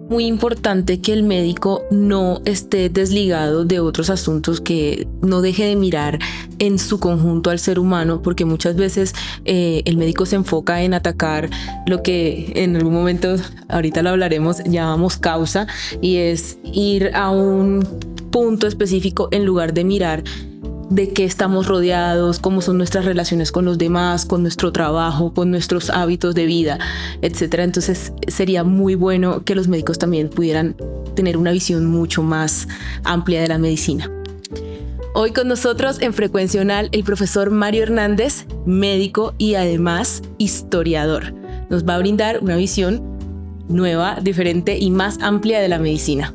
muy importante que el médico no esté desligado de otros asuntos, que no deje de mirar en su conjunto al ser humano, porque muchas veces el médico se enfoca en atacar lo que en algún momento, ahorita lo hablaremos, llamamos causa, y es ir a un punto específico en lugar de mirar de qué estamos rodeados, cómo son nuestras relaciones con los demás, con nuestro trabajo, con nuestros hábitos de vida, etcétera. Entonces sería muy bueno que los médicos también pudieran tener una visión mucho más amplia de la medicina. Hoy con nosotros en Frecuencia Unal el profesor Mario Hernández, médico y además historiador. Nos va a brindar una visión nueva, diferente y más amplia de la medicina.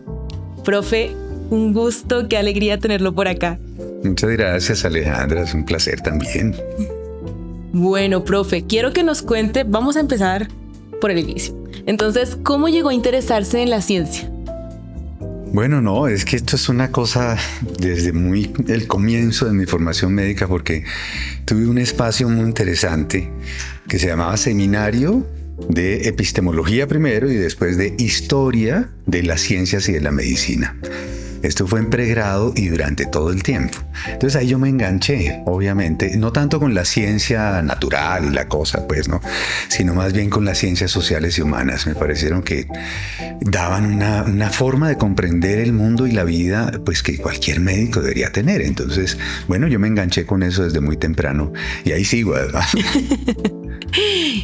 Profe, un gusto, qué alegría tenerlo por acá. Muchas gracias, Alejandra, es un placer también. Bueno, profe, quiero que nos cuente, vamos a empezar por el inicio. Entonces, ¿cómo llegó a interesarse en la ciencia? Bueno, no, es que esto es una cosa desde muy el comienzo de mi formación médica, porque tuve un espacio muy interesante que se llamaba Seminario de Epistemología primero y después de Historia de las Ciencias y de la Medicina. Esto fue en pregrado y durante todo el tiempo. Entonces ahí yo me enganché, obviamente, no tanto con la ciencia natural y la cosa, pues, ¿no? Sino más bien con las ciencias sociales y humanas. Me parecieron que daban una forma de comprender el mundo y la vida, pues, que cualquier médico debería tener. Entonces, bueno, yo me enganché con eso desde muy temprano y ahí sigo, ¿verdad?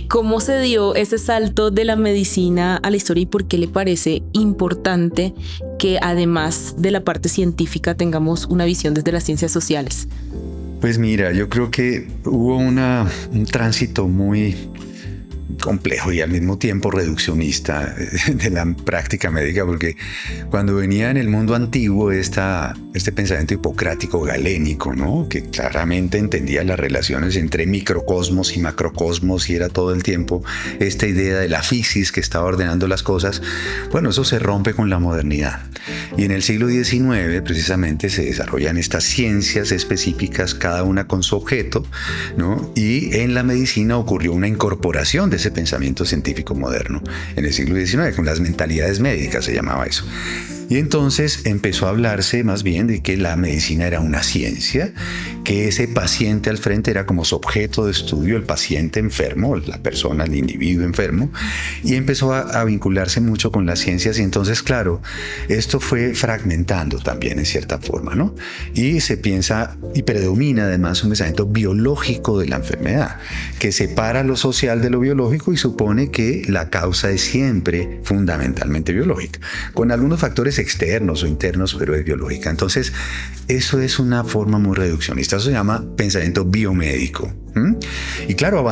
¿Cómo se dio ese salto de la medicina a la historia y por qué le parece importante que además de la parte científica tengamos una visión desde las ciencias sociales? Pues mira, yo creo que hubo un tránsito muy complejo y al mismo tiempo reduccionista de la práctica médica, porque cuando venía en el mundo antiguo este pensamiento hipocrático galénico, ¿no? Que claramente entendía las relaciones entre microcosmos y macrocosmos y era todo el tiempo esta idea de la fisis que estaba ordenando las cosas, bueno, eso se rompe con la modernidad. Y en el siglo XIX precisamente se desarrollan estas ciencias específicas, cada una con su objeto, ¿no? Y en la medicina ocurrió una incorporación de ese pensamiento científico moderno en el siglo XIX, con las mentalidades médicas se llamaba eso. Y entonces empezó a hablarse más bien de que la medicina era una ciencia, que ese paciente al frente era como su objeto de estudio, el paciente enfermo, la persona, el individuo enfermo, y empezó a vincularse mucho con las ciencias. Y entonces, claro, esto fue fragmentando también en cierta forma, ¿no? Y se piensa y predomina además un pensamiento biológico de la enfermedad, que separa lo social de lo biológico y supone que la causa es siempre fundamentalmente biológica, con algunos factores externos o internos, pero es biológica. Entonces, eso es una forma muy reduccionista. Eso se llama pensamiento biomédico. Y claro,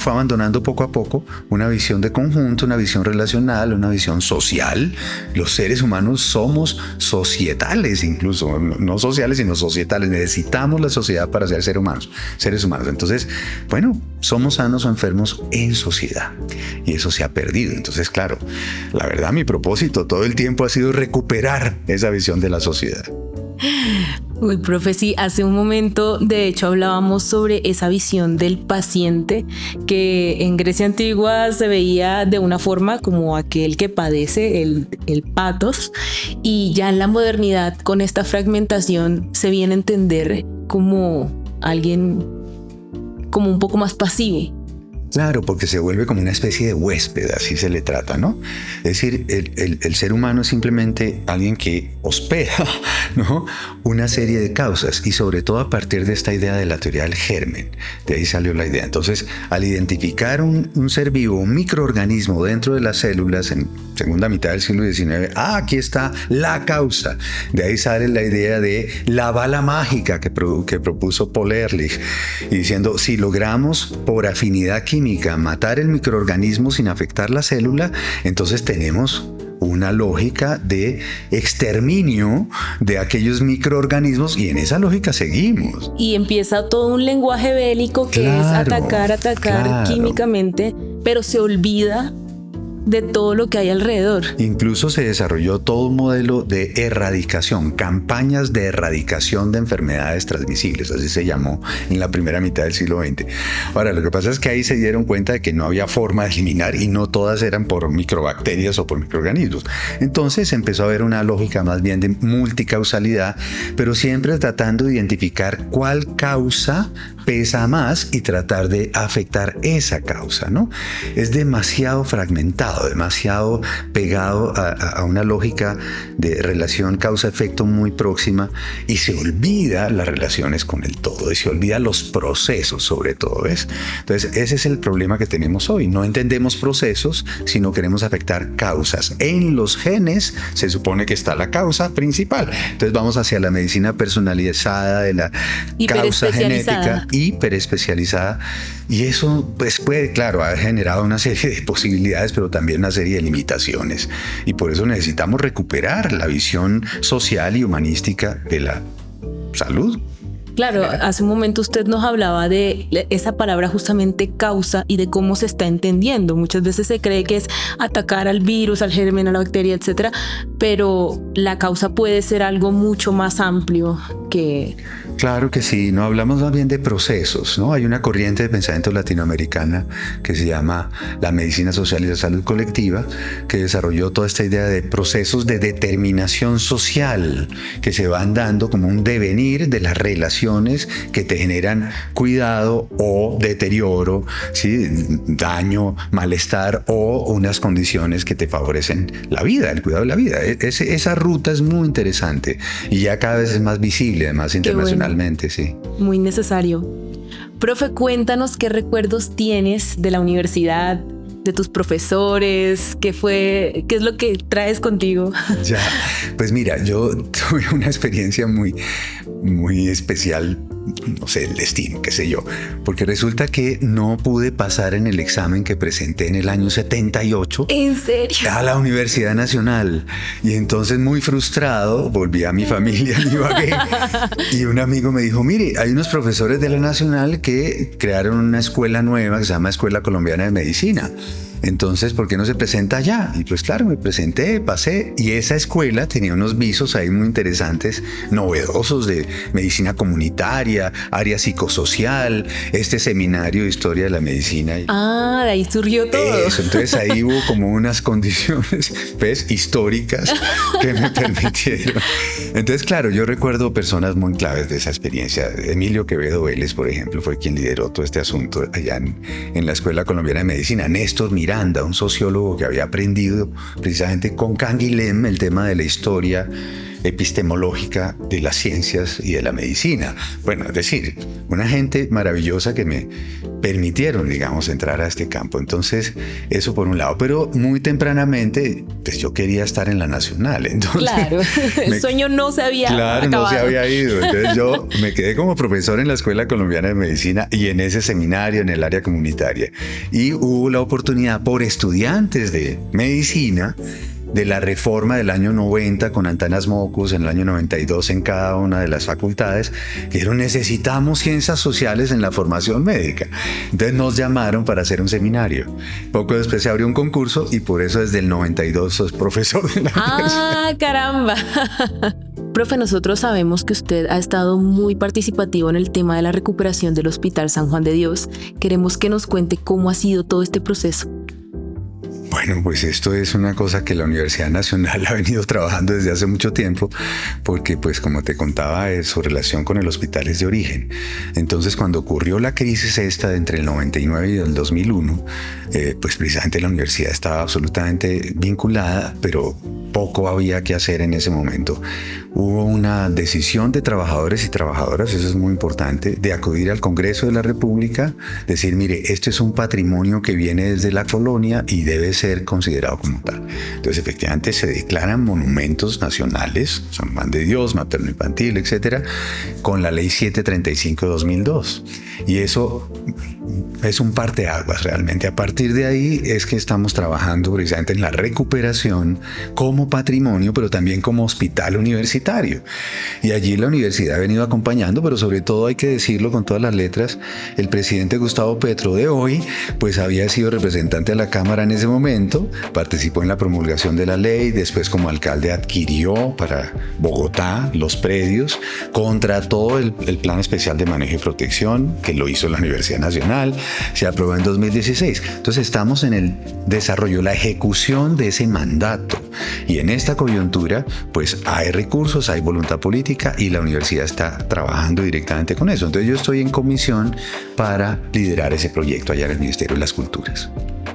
fue abandonando poco a poco una visión de conjunto, una visión relacional, una visión social. Los seres humanos somos societales, incluso, no sociales, sino societales. Necesitamos la sociedad para ser seres humanos. Entonces, bueno, somos sanos o enfermos en sociedad. Y eso se ha perdido. Entonces, claro, la verdad, mi propósito todo el tiempo ha sido recuperar esa visión de la sociedad. Uy, profe, sí, hace un momento de hecho hablábamos sobre esa visión del paciente que en Grecia antigua se veía de una forma como aquel que padece el pathos, y ya en la modernidad con esta fragmentación se viene a entender como alguien como un poco más pasivo. Claro, porque se vuelve como una especie de huésped, así se le trata, ¿no? Es decir, el ser humano es simplemente alguien que hospeda, ¿no? Una serie de causas, y sobre todo a partir de esta idea de la teoría del germen. De ahí salió la idea. Entonces, al identificar un ser vivo, un microorganismo dentro de las células en segunda mitad del siglo XIX, aquí está la causa. De ahí sale la idea de la bala mágica que propuso Paul Ehrlich, y diciendo, si logramos por afinidad química matar el microorganismo sin afectar la célula, entonces tenemos una lógica de exterminio de aquellos microorganismos, y en esa lógica seguimos. Y empieza todo un lenguaje bélico que es atacar químicamente, pero se olvida de todo lo que hay alrededor. Incluso se desarrolló todo un modelo de erradicación, campañas de erradicación de enfermedades transmisibles, así se llamó en la primera mitad del siglo XX. Ahora, lo que pasa es que ahí se dieron cuenta de que no había forma de eliminar y no todas eran por microbacterias o por microorganismos. Entonces empezó a haber una lógica más bien de multicausalidad, pero siempre tratando de identificar cuál causa pesa más y tratar de afectar esa causa, ¿no? Es demasiado fragmentado, demasiado pegado a una lógica de relación causa-efecto muy próxima y se olvida las relaciones con el todo y se olvida los procesos sobre todo, ¿ves? Entonces ese es el problema que tenemos hoy. No entendemos procesos, sino queremos afectar causas. En los genes se supone que está la causa principal. Entonces vamos hacia la medicina personalizada de la causa genética, hiperespecializada, y eso pues puede, claro, ha generado una serie de posibilidades, pero también una serie de limitaciones, y por eso necesitamos recuperar la visión social y humanística de la salud. Claro, hace un momento usted nos hablaba de esa palabra justamente causa y de cómo se está entendiendo. Muchas veces se cree que es atacar al virus, al germen, a la bacteria, etcétera, pero la causa puede ser algo mucho más amplio que... Claro que sí, no hablamos más bien de procesos, ¿no? Hay una corriente de pensamiento latinoamericana que se llama la medicina social y la salud colectiva, que desarrolló toda esta idea de procesos de determinación social que se van dando como un devenir de las relaciones que te generan cuidado o deterioro, ¿sí? Daño, malestar o unas condiciones que te favorecen la vida, el cuidado de la vida. Esa ruta es muy interesante y ya cada vez es más visible, además internacionalmente. Sí. Muy necesario. Profe, cuéntanos qué recuerdos tienes de la universidad, de tus profesores, qué es lo que traes contigo. Ya, pues mira, yo tuve una experiencia muy, muy especial, no sé, el destino, qué sé yo, porque resulta que no pude pasar en el examen que presenté en el año 78. ¿En serio? A la Universidad Nacional. Y entonces, muy frustrado, volví a mi familia en Ibagué y un amigo me dijo, mire, hay unos profesores de la Nacional que crearon una escuela nueva que se llama Escuela Colombiana de Medicina. Entonces, ¿por qué no se presenta allá? Y pues claro, me presenté, pasé, y esa escuela tenía unos visos ahí muy interesantes, novedosos, de medicina comunitaria, área psicosocial, este seminario de historia de la medicina. Ah, de ahí surgió todo. Eso, entonces ahí hubo como unas condiciones, ¿ves? Históricas que me permitieron. Entonces, claro, yo recuerdo personas muy claves de esa experiencia. Emilio Quevedo Vélez, por ejemplo, fue quien lideró todo este asunto allá en la Escuela Colombiana de Medicina. Néstor Miranda, un sociólogo que había aprendido precisamente con Canguilhem el tema de la historia epistemológica de las ciencias y de la medicina. Bueno, es decir, una gente maravillosa que me permitieron, digamos, entrar a este campo. Entonces, eso por un lado. Pero muy tempranamente, pues yo quería estar en la Nacional. Entonces, claro, el sueño no se había acabado. No se había ido. Entonces yo me quedé como profesor en la Escuela Colombiana de Medicina y en ese seminario en el área comunitaria. Y hubo la oportunidad por estudiantes de medicina de la reforma del año 90 con Antanas Mockus, en el año 92 en cada una de las facultades, que dijeron, necesitamos ciencias sociales en la formación médica. Entonces nos llamaron para hacer un seminario. Poco después se abrió un concurso y por eso desde el 92 sos profesor de la universidad. ¡Ah, caramba! Profe, nosotros sabemos que usted ha estado muy participativo en el tema de la recuperación del Hospital San Juan de Dios. Queremos que nos cuente cómo ha sido todo este proceso. Bueno, pues esto es una cosa que la Universidad Nacional ha venido trabajando desde hace mucho tiempo, porque pues como te contaba, su relación con el hospital es de origen. Entonces cuando ocurrió la crisis esta de entre el 99 y el 2001, pues precisamente la universidad estaba absolutamente vinculada, pero poco había que hacer en ese momento. Hubo una decisión de trabajadores y trabajadoras, eso es muy importante, de acudir al Congreso de la República, decir, mire, esto es un patrimonio que viene desde la colonia y debe ser considerado como tal. Entonces, efectivamente, se declaran monumentos nacionales, San Juan de Dios, materno infantil, etcétera, con la Ley 735 de 2002. Y eso es un parteaguas realmente. A partir de ahí es que estamos trabajando precisamente en la recuperación como patrimonio, pero también como hospital universitario. Y allí la universidad ha venido acompañando, pero sobre todo hay que decirlo con todas las letras, el presidente Gustavo Petro de hoy, pues había sido representante de la Cámara en ese momento momento participó en la promulgación de la ley, después como alcalde adquirió para Bogotá los predios, contrató el Plan Especial de Manejo y Protección, que lo hizo la Universidad Nacional, se aprobó en 2016. Entonces estamos en el desarrollo, la ejecución de ese mandato. Y en esta coyuntura, pues hay recursos, hay voluntad política y la universidad está trabajando directamente con eso. Entonces yo estoy en comisión para liderar ese proyecto allá en el Ministerio de las Culturas.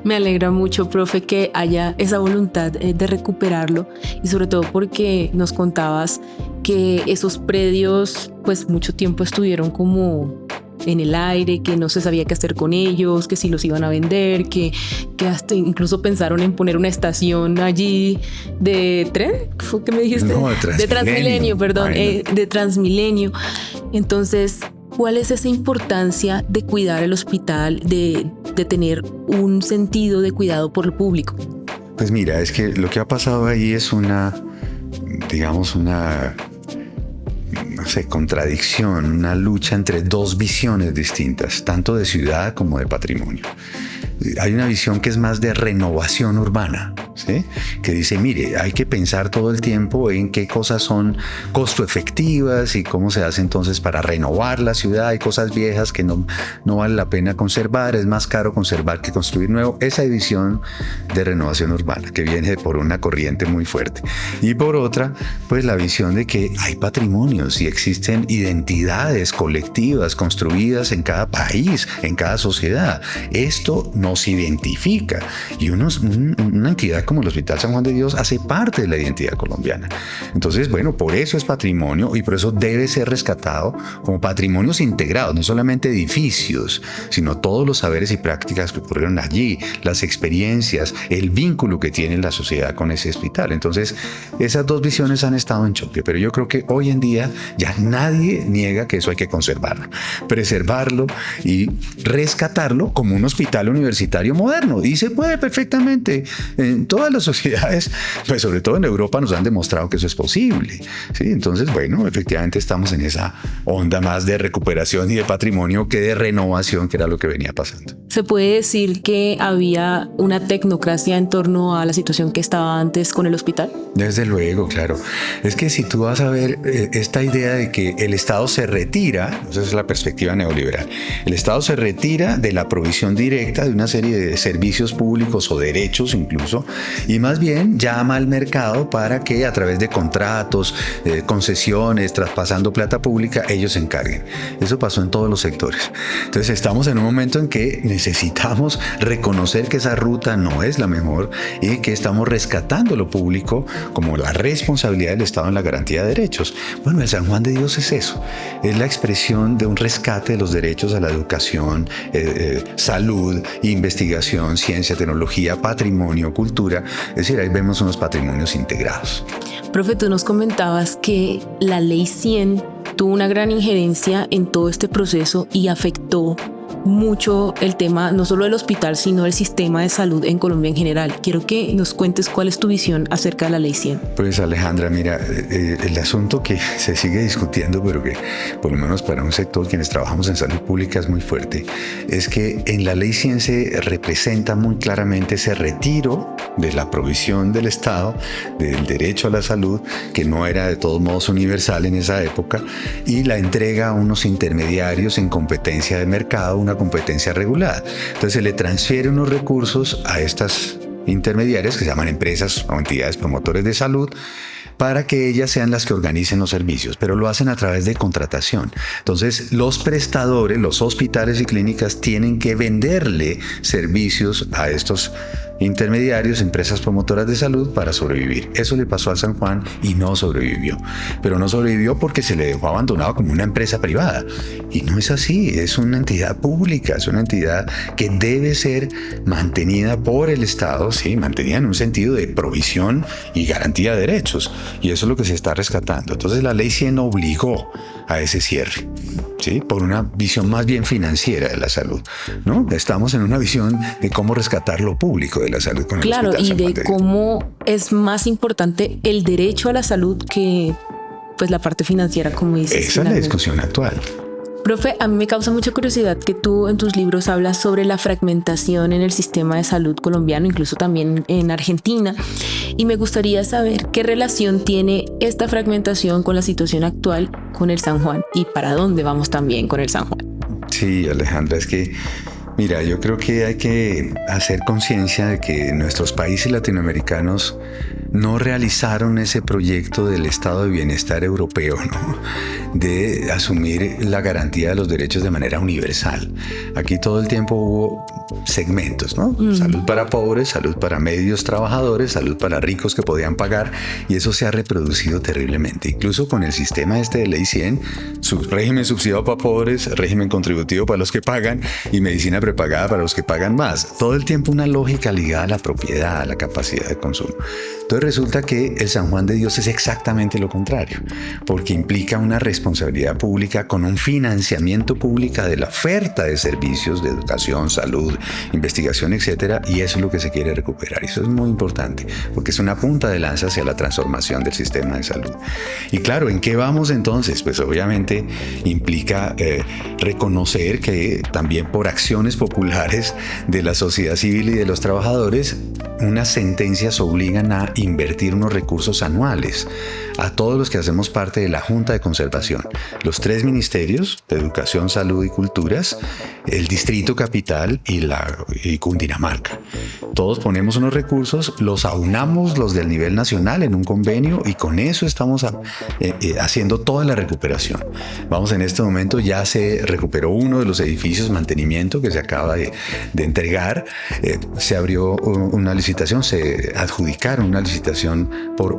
Me alegra mucho, profe, que haya esa voluntad de recuperarlo y sobre todo porque nos contabas que esos predios pues mucho tiempo estuvieron como en el aire, que no se sabía qué hacer con ellos, que si los iban a vender, que hasta incluso pensaron en poner una estación allí de tren, ¿fue que me dijiste? No, de Transmilenio, perdón, de Transmilenio. Entonces, ¿cuál es esa importancia de cuidar el hospital, de tener un sentido de cuidado por lo público? Pues mira, es que lo que ha pasado ahí es una contradicción, una lucha entre dos visiones distintas, tanto de ciudad como de patrimonio. Hay una visión que es más de renovación urbana, ¿sí? Que dice, mire, hay que pensar todo el tiempo en qué cosas son costo efectivas y cómo se hace entonces para renovar la ciudad. Hay cosas viejas que no vale la pena conservar, es más caro conservar que construir nuevo. Esa visión de renovación urbana que viene por una corriente muy fuerte. Y por otra, pues la visión de que hay patrimonios y existen identidades colectivas construidas en cada país, en cada sociedad. Esto nos identifica y una entidad como el Hospital San Juan de Dios hace parte de la identidad colombiana. Entonces, bueno, por eso es patrimonio y por eso debe ser rescatado como patrimonios integrados, no solamente edificios, sino todos los saberes y prácticas que ocurrieron allí, las experiencias, el vínculo que tiene la sociedad con ese hospital. Entonces, esas dos visiones han estado en choque, pero yo creo que hoy en día ya nadie niega que eso hay que conservarlo, preservarlo y rescatarlo como un hospital universitario moderno, y se puede perfectamente. En todas las sociedades, pues sobre todo en Europa, nos han demostrado que eso es posible, ¿sí? Entonces, bueno, efectivamente estamos en esa onda más de recuperación y de patrimonio que de renovación, que era lo que venía pasando. ¿Se puede decir que había una tecnocracia en torno a la situación que estaba antes con el hospital? Desde luego, claro. Es que si tú vas a ver esta idea de que el Estado se retira, esa es la perspectiva neoliberal, el Estado se retira de la provisión directa de una serie de servicios públicos o derechos incluso, y más bien llama al mercado para que a través de contratos, concesiones, traspasando plata pública, ellos se encarguen. Eso pasó en todos los sectores. Entonces estamos en un momento en que necesitamos reconocer que esa ruta no es la mejor y que estamos rescatando lo público como la responsabilidad del Estado en la garantía de derechos. Bueno, el San Juan de Dios es eso, es la expresión de un rescate de los derechos a la educación, salud, investigación, ciencia, tecnología, patrimonio, cultura. Es decir, ahí vemos unos patrimonios integrados. Profe, tú nos comentabas que la Ley 100 tuvo una gran injerencia en todo este proceso y afectó mucho el tema, no solo del hospital, sino del sistema de salud en Colombia en general. Quiero que nos cuentes cuál es tu visión acerca de la Ley 100. Pues Alejandra, mira, el asunto que se sigue discutiendo, pero que por lo menos para un sector quienes trabajamos en salud pública es muy fuerte, es que en la Ley 100 se representa muy claramente ese retiro de la provisión del Estado, del derecho a la salud, que no era de todos modos universal en esa época, y la entrega a unos intermediarios en competencia de mercado, una competencia regulada. Entonces se le transfiere unos recursos a estas intermediarias que se llaman empresas o entidades promotores de salud para que ellas sean las que organicen los servicios, pero lo hacen a través de contratación. Entonces los prestadores, los hospitales y clínicas tienen que venderle servicios a estos intermediarios, empresas promotoras de salud para sobrevivir. Eso le pasó al San Juan y no sobrevivió. Pero no sobrevivió porque se le dejó abandonado como una empresa privada. Y no es así, es una entidad pública, es una entidad que debe ser mantenida por el Estado, sí, mantenida en un sentido de provisión y garantía de derechos. Y eso es lo que se está rescatando. Entonces la Ley 100 obligó a ese cierre, ¿sí? Por una visión más bien financiera de la salud, ¿no? Estamos en una visión de cómo rescatar lo público de la salud con el Hospital San Juan y de cómo es más importante el derecho a la salud que pues la parte financiera, como dices. Esa es la discusión actual. Profe, a mí me causa mucha curiosidad que tú en tus libros hablas sobre la fragmentación en el sistema de salud colombiano, incluso también en Argentina, y me gustaría saber qué relación tiene esta fragmentación con la situación actual con el San Juan y para dónde vamos también con el San Juan. Sí, Alejandra, es que mira, yo creo que hay que hacer conciencia de que nuestros países latinoamericanos no realizaron ese proyecto del estado de bienestar europeo, ¿no? De asumir la garantía de los derechos de manera universal. Aquí todo el tiempo hubo segmentos, ¿no? Salud para pobres, salud para medios trabajadores, salud para ricos que podían pagar, y eso se ha reproducido terriblemente. Incluso con el sistema este de Ley 100, régimen subsidiado para pobres, régimen contributivo para los que pagan y medicina prepagada para los que pagan más. Todo el tiempo una lógica ligada a la propiedad, a la capacidad de consumo. Entonces resulta que el San Juan de Dios es exactamente lo contrario, porque implica una responsabilidad pública con un financiamiento público de la oferta de servicios de educación, salud, investigación, etcétera, y eso es lo que se quiere recuperar. Y eso es muy importante, porque es una punta de lanza hacia la transformación del sistema de salud. Y claro, ¿en qué vamos entonces? Pues obviamente implica reconocer que también por acciones populares de la sociedad civil y de los trabajadores, unas sentencias obligan a invertir unos recursos anuales a todos los que hacemos parte de la Junta de Conservación, los 3 ministerios de Educación, Salud y Culturas, el Distrito Capital y Cundinamarca. Todos ponemos unos recursos, los aunamos los del nivel nacional en un convenio y con eso estamos haciendo toda la recuperación. Vamos, en este momento ya se recuperó uno de los edificios, mantenimiento, que se acaba de entregar. Se abrió una licitación, se adjudicaron una licitación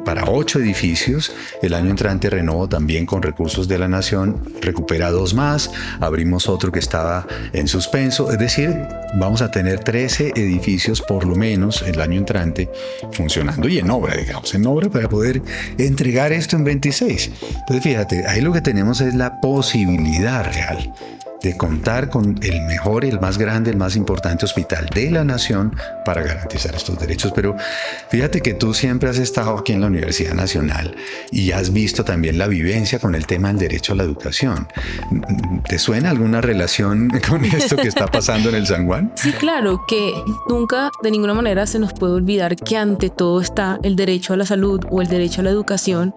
para 8 edificios. El año entrante Renovo también con recursos de la Nación recupera 2 más, abrimos otro que estaba en suspenso, es decir, vamos a tener 13 edificios por lo menos el año entrante funcionando y en obra, digamos, en obra para poder entregar esto en 26. Entonces fíjate, ahí lo que tenemos es la posibilidad real de contar con el mejor, el más grande, el más importante hospital de la nación para garantizar estos derechos. Pero fíjate que tú siempre has estado aquí en la Universidad Nacional y has visto también la vivencia con el tema del derecho a la educación. ¿Te suena alguna relación con esto que está pasando en el San Juan? Sí, claro, que nunca de ninguna manera se nos puede olvidar que ante todo está el derecho a la salud o el derecho a la educación,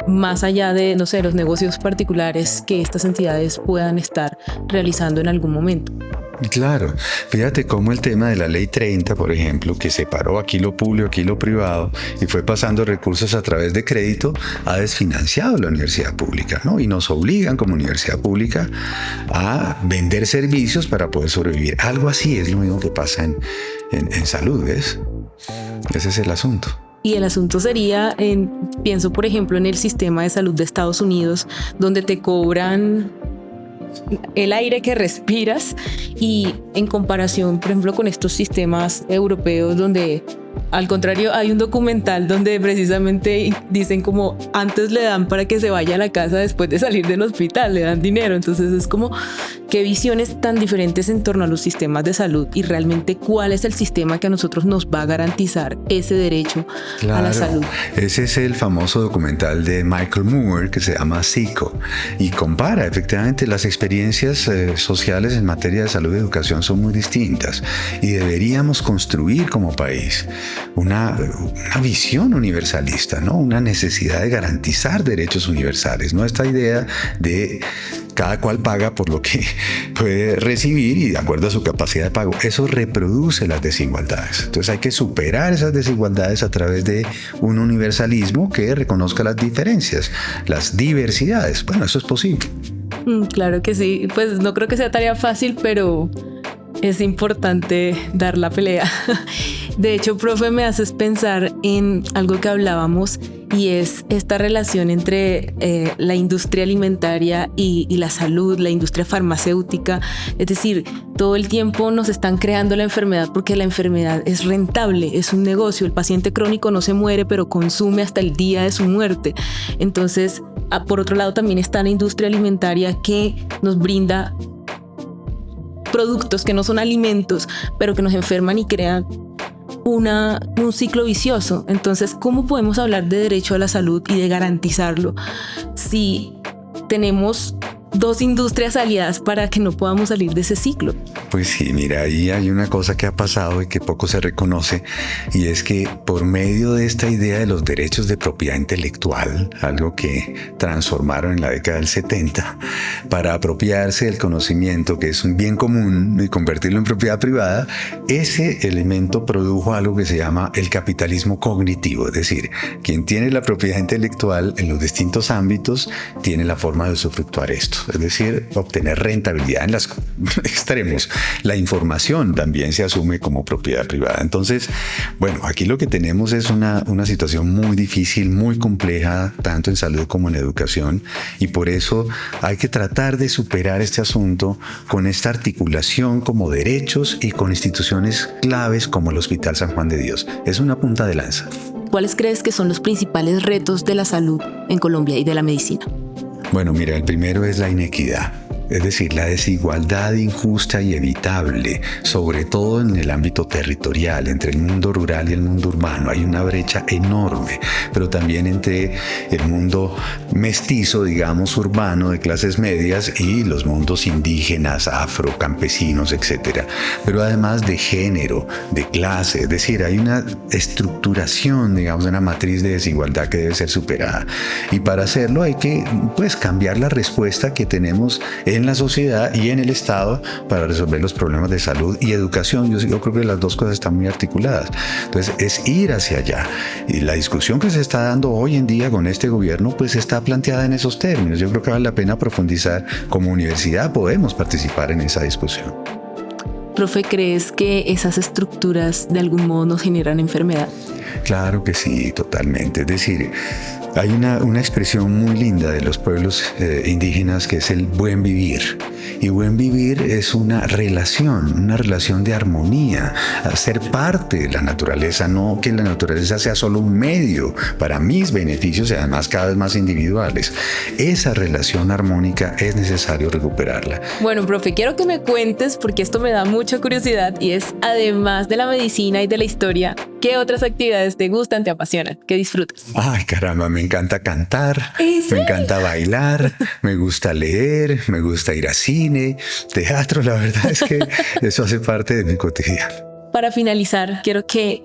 más allá de, no sé, los negocios particulares que estas entidades puedan estar realizando en algún momento. Claro, fíjate cómo el tema de la Ley 30, por ejemplo, que separó aquí lo público, aquí lo privado y fue pasando recursos a través de crédito, ha desfinanciado la universidad pública, ¿no? Y nos obligan como universidad pública a vender servicios para poder sobrevivir. Algo así es lo mismo que pasa en salud, ¿ves? Ese es el asunto. Y el asunto sería, pienso por ejemplo en el sistema de salud de Estados Unidos, donde te cobran el aire que respiras y en comparación, por ejemplo, con estos sistemas europeos donde al contrario hay un documental donde precisamente dicen como antes le dan para que se vaya a la casa después de salir del hospital, le dan dinero. Entonces es como qué visiones tan diferentes en torno a los sistemas de salud y realmente cuál es el sistema que a nosotros nos va a garantizar ese derecho a la salud. Ese es el famoso documental de Michael Moore que se llama Zico y compara efectivamente las experiencias sociales en materia de salud y educación son muy distintas y deberíamos construir como país una visión universalista, ¿no? Una necesidad de garantizar derechos universales, no esta idea de cada cual paga por lo que puede recibir y de acuerdo a su capacidad de pago. Eso reproduce las desigualdades. Entonces hay que superar esas desigualdades a través de un universalismo que reconozca las diferencias, las diversidades. Bueno, eso es posible. Claro que sí. Pues no creo que sea tarea fácil, pero es importante dar la pelea. De hecho, profe, me haces pensar en algo que hablábamos y es esta relación entre la industria alimentaria y la salud, la industria farmacéutica. Es decir, todo el tiempo nos están creando la enfermedad porque la enfermedad es rentable, es un negocio. El paciente crónico no se muere, pero consume hasta el día de su muerte. Entonces, por otro lado, también está la industria alimentaria que nos brinda productos que no son alimentos, pero que nos enferman y crean un ciclo vicioso. Entonces, ¿cómo podemos hablar de derecho a la salud y de garantizarlo si tenemos dos industrias aliadas para que no podamos salir de ese ciclo. Pues sí, mira, ahí hay una cosa que ha pasado y que poco se reconoce, y es que por medio de esta idea de los derechos de propiedad intelectual, algo que transformaron en la década del 70, para apropiarse del conocimiento, que es un bien común, y convertirlo en propiedad privada, ese elemento produjo algo que se llama el capitalismo cognitivo, es decir, quien tiene la propiedad intelectual en los distintos ámbitos tiene la forma de usufructuar esto, es decir, obtener rentabilidad en los extremos. La información también se asume como propiedad privada. Entonces, bueno, aquí lo que tenemos es una situación muy difícil, muy compleja, tanto en salud como en educación, y por eso hay que tratar de superar este asunto con esta articulación como derechos y con instituciones claves como el Hospital San Juan de Dios. Es una punta de lanza. ¿Cuáles crees que son los principales retos de la salud en Colombia y de la medicina? Bueno, mira, el primero es la inequidad. Es decir, la desigualdad injusta y evitable, sobre todo en el ámbito territorial, entre el mundo rural y el mundo urbano. Hay una brecha enorme, pero también entre el mundo mestizo, digamos, urbano, de clases medias, y los mundos indígenas, afro, campesinos, etc. Pero además de género, de clase, es decir, hay una estructuración, digamos, de una matriz de desigualdad que debe ser superada. Y para hacerlo hay que, pues, cambiar la respuesta que tenemos en la sociedad y en el Estado para resolver los problemas de salud y educación. Yo creo que las dos cosas están muy articuladas. Entonces, es ir hacia allá. Y la discusión que se está dando hoy en día con este gobierno, pues está planteada en esos términos. Yo creo que vale la pena profundizar. Como universidad podemos participar en esa discusión. Profe, ¿crees que esas estructuras de algún modo nos generan enfermedad? Claro que sí, totalmente. Es decir, hay una expresión muy linda de los pueblos indígenas que es el buen vivir. Y buen vivir es una relación de armonía, ser parte de la naturaleza, no que la naturaleza sea solo un medio para mis beneficios y además cada vez más individuales. Esa relación armónica es necesario recuperarla. Bueno, profe, quiero que me cuentes, porque esto me da mucha curiosidad, y es, además de la medicina y de la historia, ¿qué otras actividades te gustan, te apasionan, qué disfrutas? Ay, caramba, me encanta cantar, me encanta bailar, me gusta leer, me gusta ir a cine, teatro. La verdad es que eso hace parte de mi cotidiano. Para finalizar, quiero que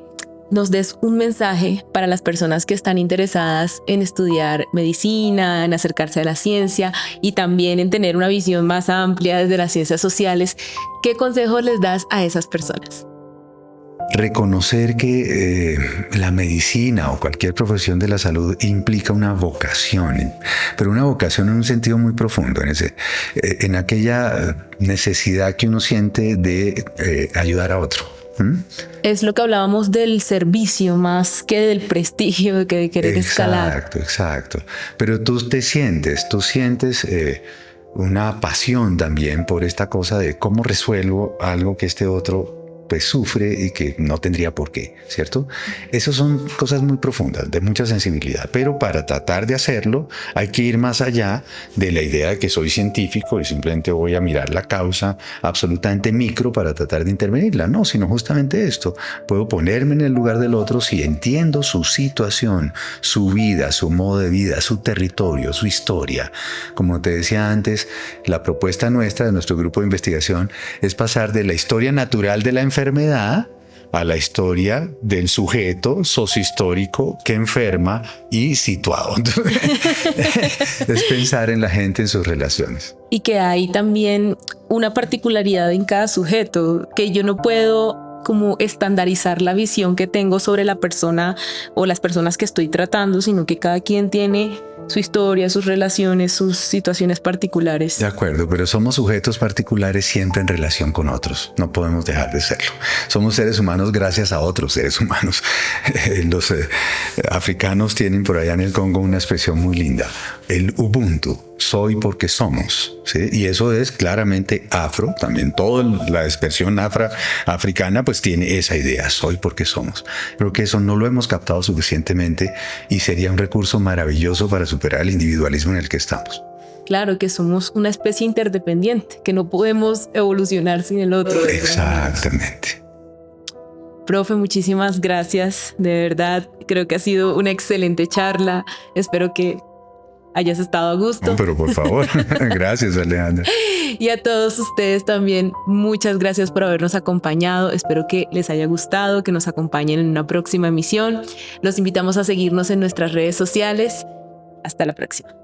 nos des un mensaje para las personas que están interesadas en estudiar medicina, en acercarse a la ciencia y también en tener una visión más amplia desde las ciencias sociales. ¿Qué consejos les das a esas personas? Reconocer que la medicina o cualquier profesión de la salud implica una vocación, pero una vocación en un sentido muy profundo, en aquella necesidad que uno siente de ayudar a otro. Es lo que hablábamos del servicio más que del prestigio, que de querer escalar. Exacto. Pero tú sientes una pasión también por esta cosa de cómo resuelvo algo que este otro pues sufre y que no tendría por qué, ¿cierto? Esas son cosas muy profundas, de mucha sensibilidad, pero para tratar de hacerlo hay que ir más allá de la idea de que soy científico y simplemente voy a mirar la causa absolutamente micro para tratar de intervenirla, no, sino justamente esto, puedo ponerme en el lugar del otro si entiendo su situación, su vida, su modo de vida, su territorio, su historia. Como te decía antes, la propuesta nuestra, de nuestro grupo de investigación, es pasar de la historia natural de la enfermedad a la historia del sujeto sociohistórico que enferma y situado. Es pensar en la gente, en sus relaciones. Y que hay también una particularidad en cada sujeto, que yo no puedo como estandarizar la visión que tengo sobre la persona o las personas que estoy tratando, sino que cada quien tiene su historia, sus relaciones, sus situaciones particulares. De acuerdo, pero somos sujetos particulares siempre en relación con otros. No podemos dejar de serlo. Somos seres humanos gracias a otros seres humanos. Los africanos tienen por allá en el Congo una expresión muy linda. El Ubuntu, soy porque somos, ¿sí? Y eso es claramente afro. También toda la expresión africana pues tiene esa idea, soy porque somos. Creo que eso no lo hemos captado suficientemente y sería un recurso maravilloso para superar el individualismo en el que estamos. Claro, que somos una especie interdependiente, que no podemos evolucionar sin el otro. Exactamente. Profe, muchísimas gracias. De verdad, creo que ha sido una excelente charla. Espero que hayas estado a gusto. No, pero por favor, gracias, Alejandra. Y a todos ustedes también, muchas gracias por habernos acompañado. Espero que les haya gustado, que nos acompañen en una próxima emisión. Los invitamos a seguirnos en nuestras redes sociales. Hasta la próxima.